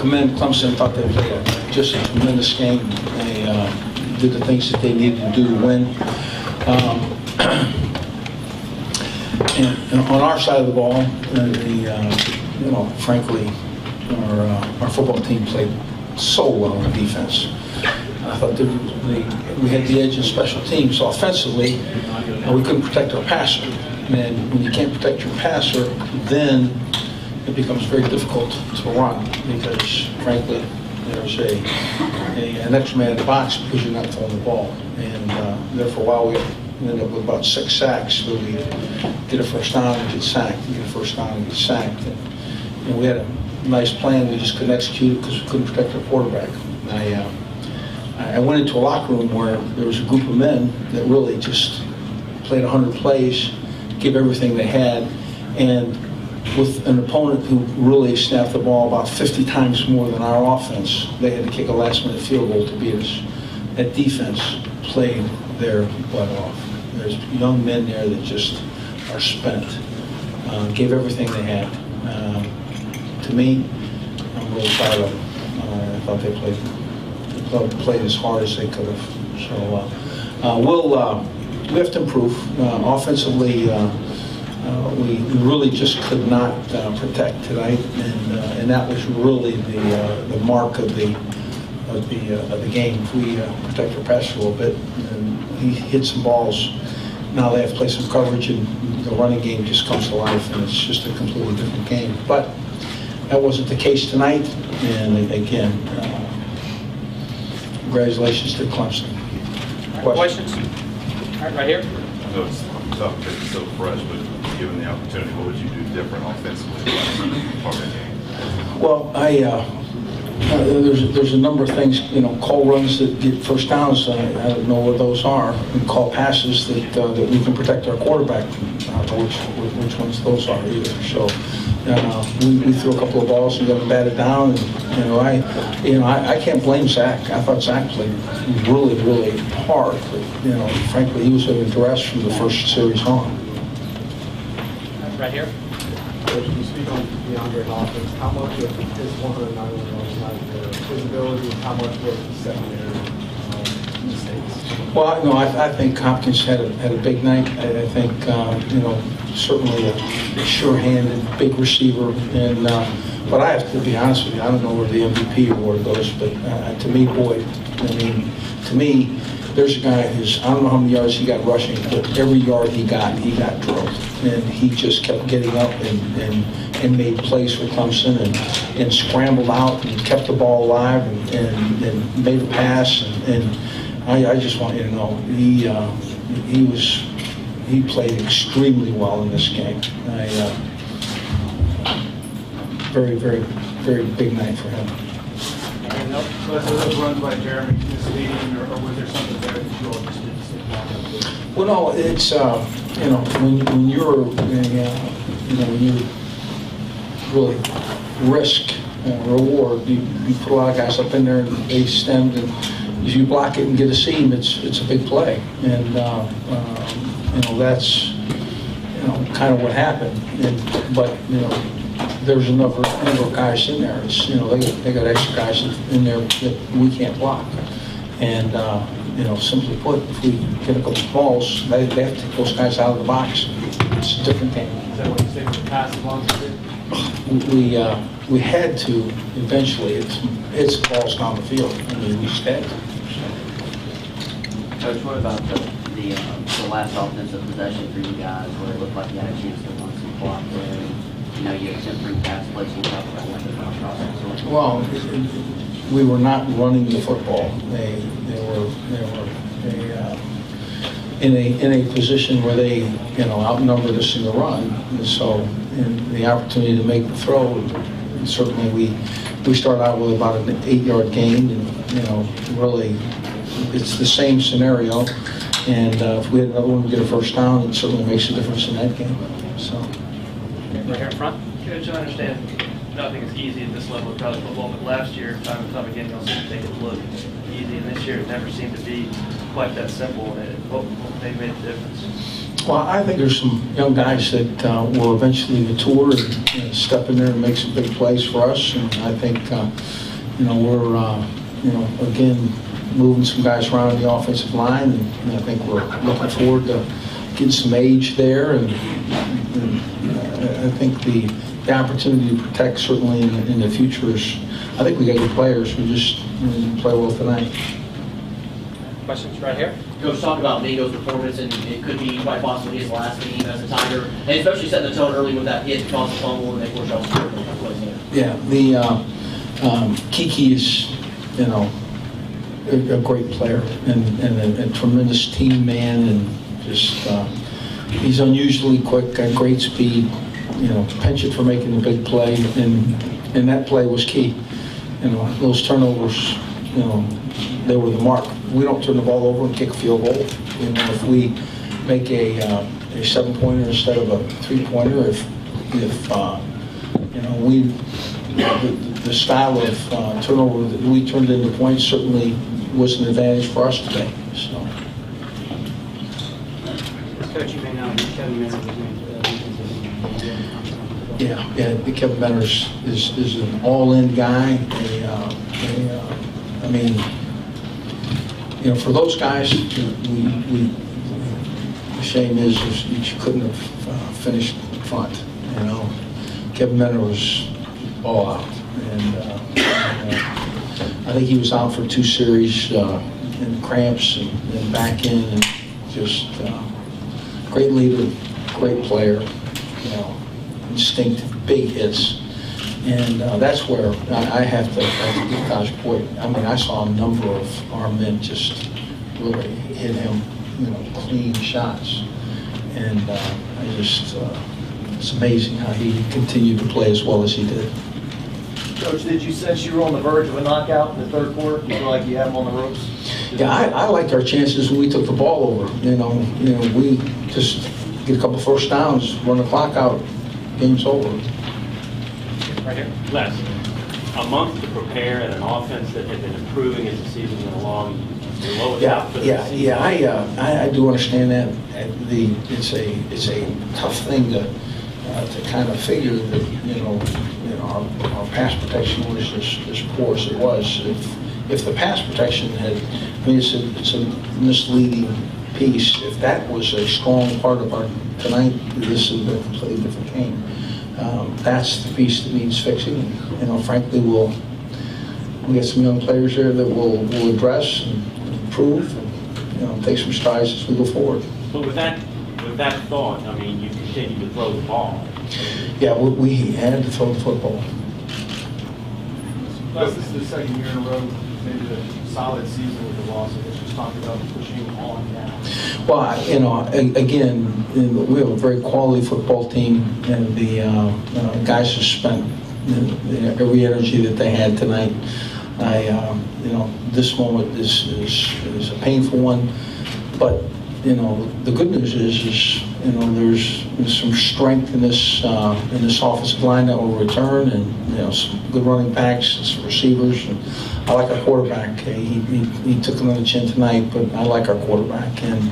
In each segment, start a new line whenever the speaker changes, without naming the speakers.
commend Clemson. Thought they played just a tremendous game. They did the things that they needed to do to win. And on our side of the ball, frankly, our football team played so well in defense. I thought we had the edge in special teams. So offensively, we couldn't protect our passer. And when you can't protect your passer, then it becomes very difficult to run because, frankly, there's an extra man in the box because you're not throwing the ball. And there for a while, we ended up with about 6 sacks. So we get a first down and get sacked. We get a first down and get sacked. And we had a nice plan. We just couldn't execute it because we couldn't protect our quarterback. I went into a locker room where there was a group of men that really just played 100 plays, gave everything they had, and with an opponent who really snapped the ball about 50 times more than our offense, they had to kick a last-minute field goal to beat us. That defense played their butt off. There's young men there that just are spent, gave everything they had. To me, I'm really proud of them. I thought they played as hard as they could have. So we have to improve. Offensively, we really just could not protect tonight, and that was really the mark of the game. If we protect our passer a little bit, and he hit some balls, now they have to play some coverage, and the running game just comes to life, and it's just a completely different game. But that wasn't the case tonight, and again, congratulations to Clemson.
Questions? All right, right here.
I know it's tough because it's so fresh, but given the opportunity, what would you do different offensively part of the game?
Well, there's a number of things, call runs that get first downs. I don't know what those are, and call passes that we can protect our quarterback. I don't know which ones those are either. So we threw a couple of balls and got them batted down. And I can't blame Zach. I thought Zach played really, really hard. But, frankly, he was under duress from the first series on.
Right here.
Can you speak on DeAndre Hopkins? How much of his 191 yards his ability, and how much was the secondary mistakes?
Well, no, I think Hopkins had a big night. I think certainly a sure-handed big receiver, and but I have to be honest with you, I don't know where the MVP award goes, but to me, boy, to me, there's a guy who's, I don't know how many yards he got rushing, but every yard he got drilled. And he just kept getting up and made plays for Clemson and scrambled out and kept the ball alive and made a pass. And I just want you to know, he played extremely well in this game. Very, very, very big night for him.
Was those runs by Jeremy misleading, or was there something there that you all just didn't stick on?
Well, no, it's when you're when you really risk reward, you put a lot of guys up in there and they stemmed, and if you block it and get a seam, it's a big play, and that's kind of what happened. But there's a number of guys in there. It's, they got extra guys in there that we can't block. And, simply put, if we get a couple of balls, they have to take those guys out of the box. It's a different game.
Is that what you say with the pass along
We had to eventually. It's balls down the field. We just had to.
Coach, what about the last offensive possession for you guys, where it looked like you had a chance to run some block there? You had 10 free pass plays. You talked about what the process was.
Well, we were not running the football. They were in a position where they outnumbered us in the run. And so, in the opportunity to make the throw, and certainly we started out with about an 8-yard gain, and really it's the same scenario. And if we had another one, we get a first down, it certainly makes a difference in that game. So.
Right here in front.
Coach, I understand nothing is easy at this level of college football, but last year, time and time again, y'all seem to make it look easy, and this year it never seemed to be quite that simple, and what they made the difference.
Well, I think there's some young guys that will eventually mature and step in there and make some big plays for us. And I think, we're, again, moving some guys around the offensive line. And I think we're looking forward to getting some age there. And I think the opportunity to protect certainly in the future is, I think we got good players who just play well tonight.
Questions right here?
Coach, talk about Mingo's performance, and it could be quite possibly his last game as a Tiger, and especially setting the tone early with that hit to cause a fumble and they force y'all to score a couple plays there.
Yeah, Kiki is, a great player and a tremendous team man, and just he's unusually quick, got great speed. Penchant for making a big play, and that play was key. Those turnovers, they were the mark. We don't turn the ball over and kick a field goal. If we make a 7-pointer instead of a 3-pointer, if the style of turnover that we turned into points certainly was an advantage for us today. So.
Coach, you may not be Kevin Mentor.
Yeah, Kevin Mentor is an all-in guy. For those guys, the shame is you couldn't have finished in front. Kevin Mentor was all out, and I think he was out for 2 series in cramps and back in, and just great leader, great player, instinctive, big hits. And that's where I have to give Taj Boyd. I saw a number of our men just really hit him, clean shots. And it's amazing how he continued to play as well as he did.
Coach, did you sense you were on the verge of a knockout in the third quarter? You feel like you had them on the ropes?
Yeah, I liked our chances when we took the ball over. We just get a couple first downs, run the clock out, game's over.
Right here.
Les, a month to prepare and an offense that had been improving as the season went along. Your lowest output of the season.
I do understand that. It's a tough thing to kind of figure that our pass protection was as poor as it was. If the pass protection had, it's a misleading piece. If that was a strong part of our tonight, this would have been a completely different game. That's the piece that needs fixing. Frankly, we get some young players there that will address and improve and take some strides as we go forward.
But with that thought, you continue to throw the ball.
Yeah, we had to throw the football.
Plus, this is the second year in a row, maybe a solid season with the loss. Let's just talk about pushing on now.
Well, again, we have a very quality football team, and the guys have spent every energy that they had tonight. This moment is a painful one, but the good news is there's some strength in this offensive line that will return, and some good running backs and some receivers. And I like our quarterback. He took another chin tonight, but I like our quarterback. And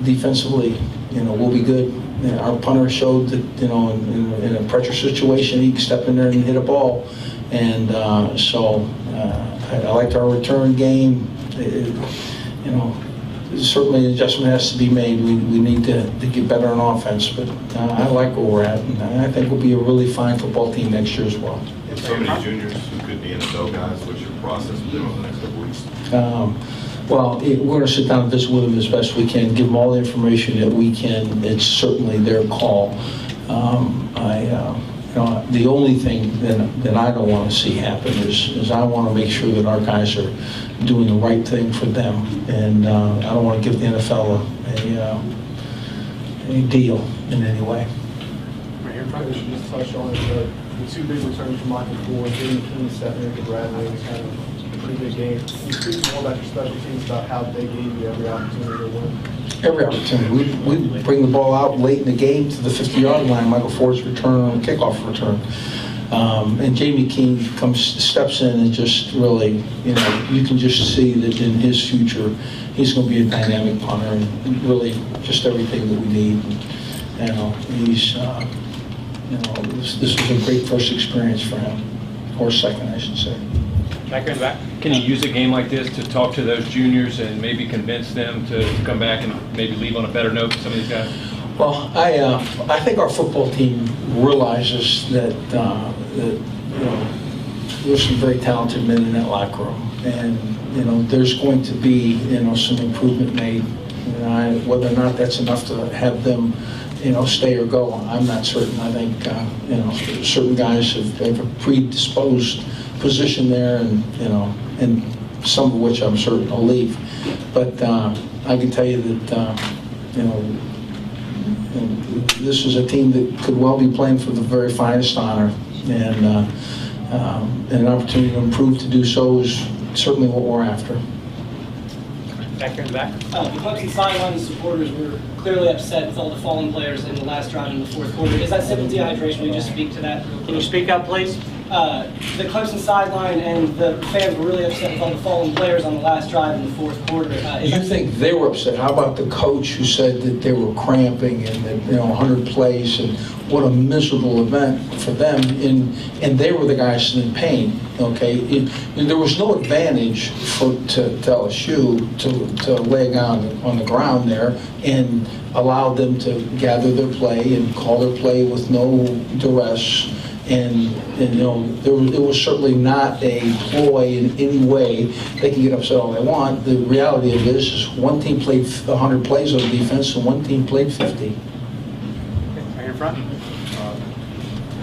defensively, we'll be good. Our punter showed that in a pressure situation he can step in there and hit a ball. And so I liked our return game. Certainly an adjustment has to be made. We need to get better on offense, but I like where we're at, and I think we'll be a really fine football team next year as well.
So many juniors who could be NFL guys. What's your process with them over the next couple of weeks?
We're going to sit down and visit with them as best we can, give them all the information that we can. It's certainly their call. The only thing that I don't want to see happen is I want to make sure that our guys are doing the right thing for them, and I don't want to give the NFL a deal in any way.
Probably should just touch on the 2 big returns from Michael Ford, getting King stepping into Bradley was kind of a pretty big game. Can you speak more about your special teams, about how they gave you every opportunity to win?
Every opportunity. We bring the ball out late in the game to the 50-yard line. Michael Ford's return on a kickoff return. And Jamie Keane steps in and just really, you can just see that in his future, he's going to be a dynamic punter and really just everything that we need. He's, this was a great first experience for him, or second, I should say.
Back here in the back.
Can you use a game like this to talk to those juniors and maybe convince them to come back and maybe leave on a better note for some of these guys?
Well, I think our football team realizes that, there's some very talented men in that locker room, and there's going to be some improvement made. Whether or not that's enough to have them stay or go, I'm not certain. I think certain guys have a predisposed position there, and some of which I'm certain will leave. But I can tell you that this is a team that could well be playing for the very finest honor, and an opportunity to improve to do so is certainly what we're after.
Back here in the back.
The Clemson sideline supporters were clearly upset with all the fallen players in the last drive in the fourth quarter. Is that simple dehydration? Will you just speak to that?
Can you speak up, please?
The Clemson sideline and the fans were really upset with all the fallen players on the last drive in the fourth quarter.
You think they were upset? How about the coach who said that they were cramping and that 100 plays and what a miserable event for them, and they were the guys in pain. Okay, there was no advantage to LSU to lay a guy on the ground there and allow them to gather their play and call their play with no duress. And it was certainly not a ploy in any way. They can get upset all they want. The reality of it is one team played 100 plays on defense and one team played 50.
Right in front.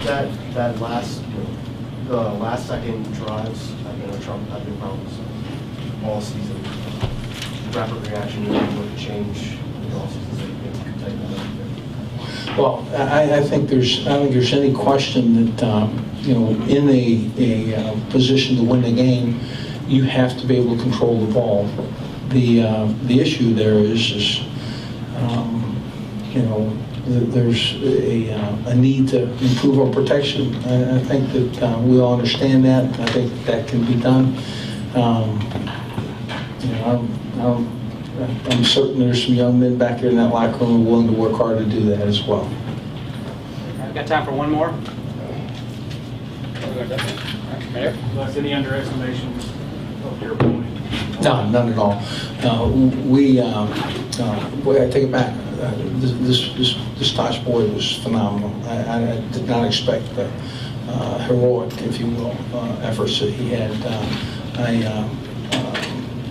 That the last second drives have been problems all season. Rapid reaction, what change all season, so you can take that up.
Well, I think there's any question that in a position to win the game, you have to be able to control the ball. The issue there is there's a need to improve our protection. I think that we all understand that. I think that can be done. I'm certain there's some young men back here in that locker room willing to work hard to do that as well.
I've got time for one more. Mayor?
Was any underestimation of your opponent?
No, none at all. I take it back. This Tosh boy was phenomenal. I did not expect the heroic, if you will, efforts that he had.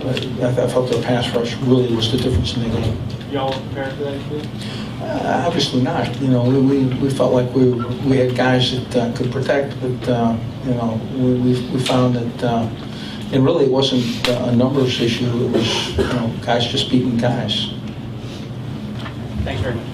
I felt their pass rush really was the difference in the game.
Y'all prepared for that too?
Obviously not. We felt like we had guys that could protect, but we found that, and really it wasn't a numbers issue. It was guys just beating guys.
Thanks very much.